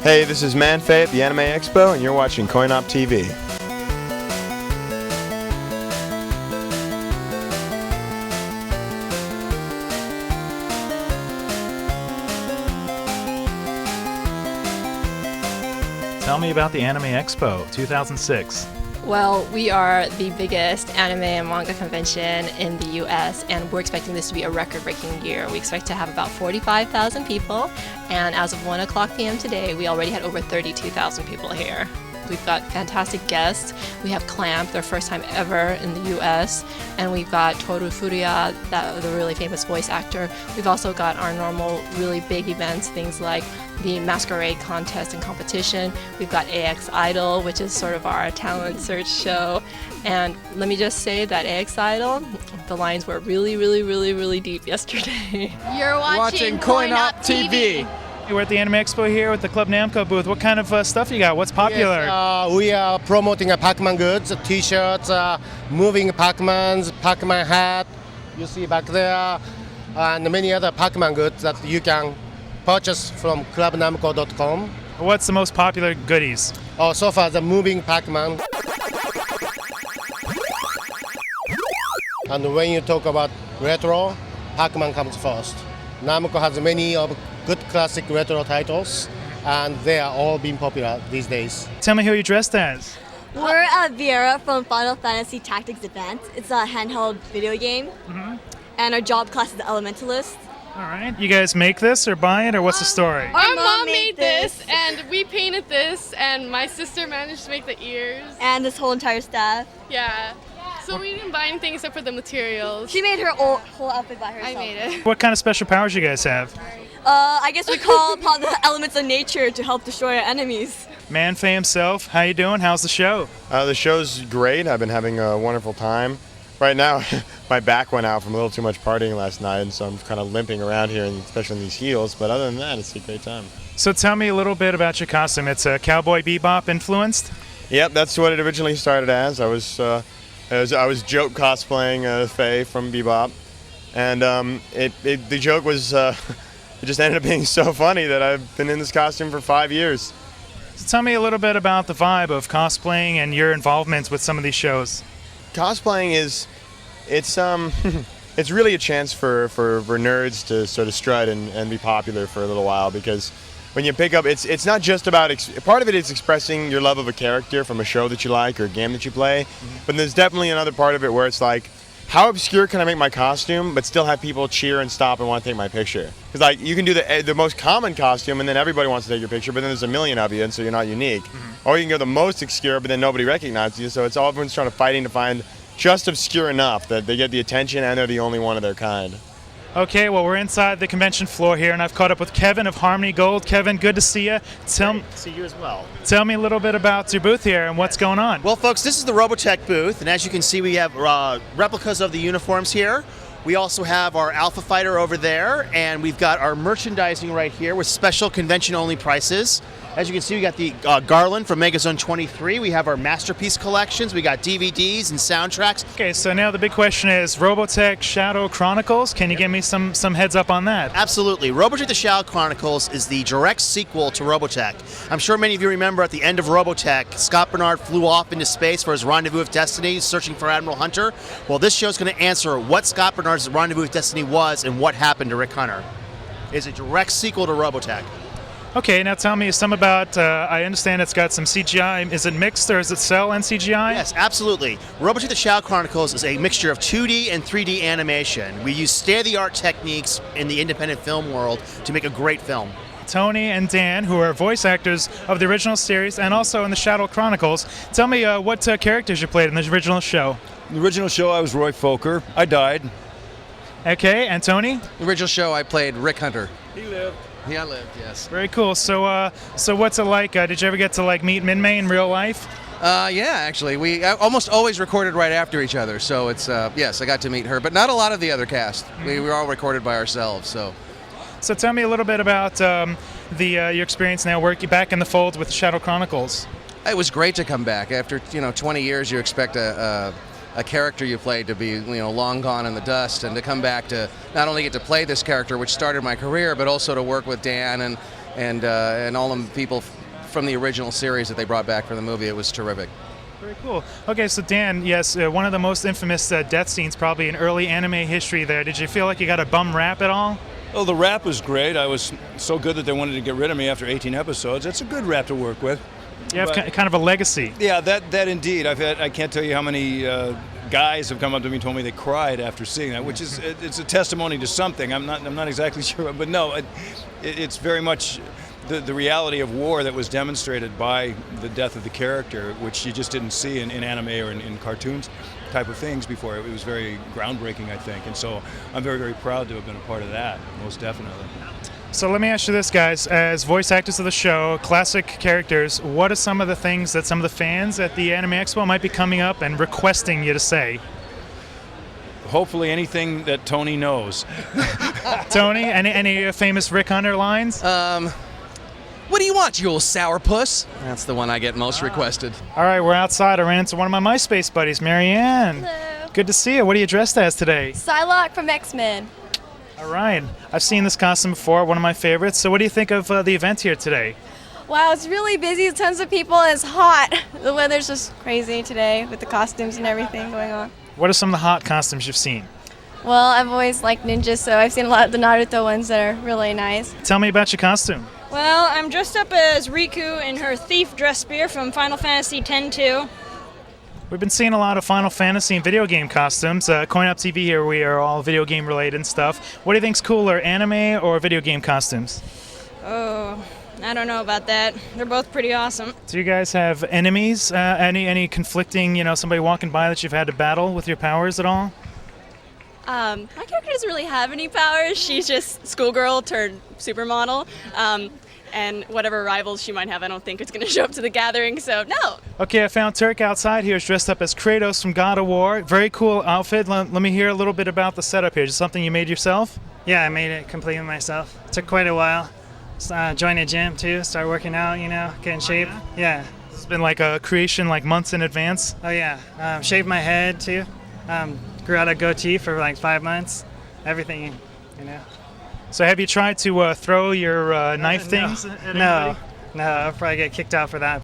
Hey, this is Man-Faye at the Anime Expo, and you're watching CoinOpTV. Tell me about the Anime Expo 2006. Well, we are the biggest anime and manga convention in the US, and we're expecting this to be a record-breaking year. We expect to have about 45,000 people, and as of 1 o'clock p.m. today, we already had over 32,000 people here. We've got fantastic guests. We have Clamp, their first time ever in the US, and we've got Toru Furuya, the really famous voice actor. We've also got our normal, really big events, things like the Masquerade contest and competition. We've got AX Idol, which is sort of our talent search show. And let me just say that AX Idol, the lines were really, really, really, really deep yesterday. You're watching CoinOpTV. We're at the Anime Expo here with the Club Namco booth. What kind of stuff you got? What's popular? Yes, we are promoting Pac-Man goods, t-shirts, moving Pac-Mans, Pac-Man hat, you see back there, and many other Pac-Man goods that you can purchase from clubnamco.com. What's the most popular goodies? Oh, so far the moving Pac-Man. And when you talk about retro, Pac-Man comes first. Namco has many of good classic retro titles, and they are all being popular these days. Tell me who you dressed as. We're Viera from Final Fantasy Tactics Advance. It's a handheld video game, and our job class is the Elementalist. All right. You guys make this or buy it, or what's the story? Our mom made this, and we painted this, and my sister managed to make the ears. And this whole entire staff. Yeah. So we didn't buy anything except for the materials. She made her whole outfit by herself. I made it. What kind of special powers you guys have? I guess we call upon the elements of nature to help destroy our enemies. Man-Faye himself, how you doing? How's the show? The show's great. I've been having a wonderful time. Right now, my back went out from a little too much partying last night, and so I'm kind of limping around here, and especially in these heels. But other than that, it's a great time. So tell me a little bit about your costume. It's Cowboy Bebop influenced? Yep, that's what it originally started as. I was joke cosplaying Faye from Bebop, and the joke was it just ended up being so funny that I've been in this costume for 5 years. So tell me a little bit about the vibe of cosplaying and your involvements with some of these shows. Cosplaying it's really a chance for nerds to sort of strut and be popular for a little while, because when you pick up, it's not just about, part of it is expressing your love of a character from a show that you like or a game that you play, but there's definitely another part of it where it's like, how obscure can I make my costume but still have people cheer and stop and want to take my picture? Because like, you can do the most common costume and then everybody wants to take your picture, but then there's a million of you and so you're not unique. Or you can go the most obscure but then nobody recognizes you, so it's all everyone's fighting to find just obscure enough that they get the attention and they're the only one of their kind. Okay, well, we're inside the convention floor here, and I've caught up with Kevin of Harmony Gold. Kevin, good to see you. See you as well. Tell me a little bit about your booth here and what's going on. Well, folks, this is the Robotech booth, and as you can see, we have replicas of the uniforms here. We also have our Alpha Fighter over there, and we've got our merchandising right here with special convention-only prices. As you can see, we got the Garland from Megazone 23. We have our Masterpiece collections. We got DVDs and soundtracks. Okay, so now the big question is Robotech Shadow Chronicles. Can you give me some heads up on that? Absolutely. Robotech the Shadow Chronicles is the direct sequel to Robotech. I'm sure many of you remember at the end of Robotech, Scott Bernard flew off into space for his rendezvous with destiny, searching for Admiral Hunter. Well, this show is going to answer what Scott Bernard's rendezvous with destiny was and what happened to Rick Hunter. It's a direct sequel to Robotech. Okay, now tell me some about, I understand it's got some CGI. Is it mixed or is it cell and CGI? Yes, absolutely. Robotech the Shadow Chronicles is a mixture of 2D and 3D animation. We use state-of-the-art techniques in the independent film world to make a great film. Tony and Dan, who are voice actors of the original series and also in the Shadow Chronicles, tell me what characters you played in the original show. In the original show, I was Roy Fokker. I died. Okay, and Tony? The original show, I played Rick Hunter. He lived. He outlived, yes. Very cool. So, what's it like? Did you ever get to meet Min-May in real life? Yeah, actually, we almost always recorded right after each other. So it's yes, I got to meet her, but not a lot of the other cast. We were all recorded by ourselves. So tell me a little bit about your experience now working back in the fold with Shadow Chronicles. It was great to come back after 20 years. You expect a character you played to be long gone in the dust, and to come back to not only get to play this character, which started my career, but also to work with Dan and all the people from the original series that they brought back for the movie. It was terrific. Very cool. Okay, so Dan, yes, one of the most infamous death scenes probably in early anime history there. Did you feel like you got a bum rap at all? Oh, the rap was great. I was so good that they wanted to get rid of me after 18 episodes. It's a good rap to work with. You have kind of a legacy. Yeah, that indeed. I can't tell you how many guys have come up to me and told me they cried after seeing that, which is it's a testimony to something. I'm not exactly sure, but no, it's very much the reality of war that was demonstrated by the death of the character, which you just didn't see in anime or in cartoons type of things before. It was very groundbreaking, I think, and so I'm very, very proud to have been a part of that, most definitely. So let me ask you this, guys. As voice actors of the show, classic characters, what are some of the things that some of the fans at the Anime Expo might be coming up and requesting you to say? Hopefully anything that Tony knows. Tony, any famous Rick Hunter lines? What do you want, you old sourpuss? That's the one I get most requested. All right, we're outside. I ran into one of my MySpace buddies, Marianne. Hello. Good to see you. What are you dressed as today? Psylocke from X-Men. All right. I've seen this costume before, one of my favorites. So what do you think of the event here today? Wow, it's really busy, tons of people, and it's hot. The weather's just crazy today with the costumes and everything going on. What are some of the hot costumes you've seen? Well, I've always liked ninjas, so I've seen a lot of the Naruto ones that are really nice. Tell me about your costume. Well, I'm dressed up as Riku in her thief dress spear from Final Fantasy X-2. We've been seeing a lot of Final Fantasy and video game costumes. CoinOpTV here, we are all video game related and stuff. What do you think's cooler, anime or video game costumes? Oh, I don't know about that. They're both pretty awesome. Do you guys have enemies? Any conflicting, somebody walking by that you've had to battle with your powers at all? My character doesn't really have any powers. She's just schoolgirl turned supermodel. And whatever rivals she might have, I don't think it's going to show up to the gathering, so no. Okay, I found Turk outside here. He's dressed up as Kratos from God of War. Very cool outfit. Let me hear a little bit about the setup here. Is it something you made yourself? Yeah, I made it completely myself. It took quite a while. Joined a gym too, start working out, get in shape. Yeah. It's been like a creation like months in advance? Oh yeah, shaved my head too. Grew out a goatee for like 5 months. Everything, So have you tried to throw your knife things at anybody? No, I'll probably get kicked out for that.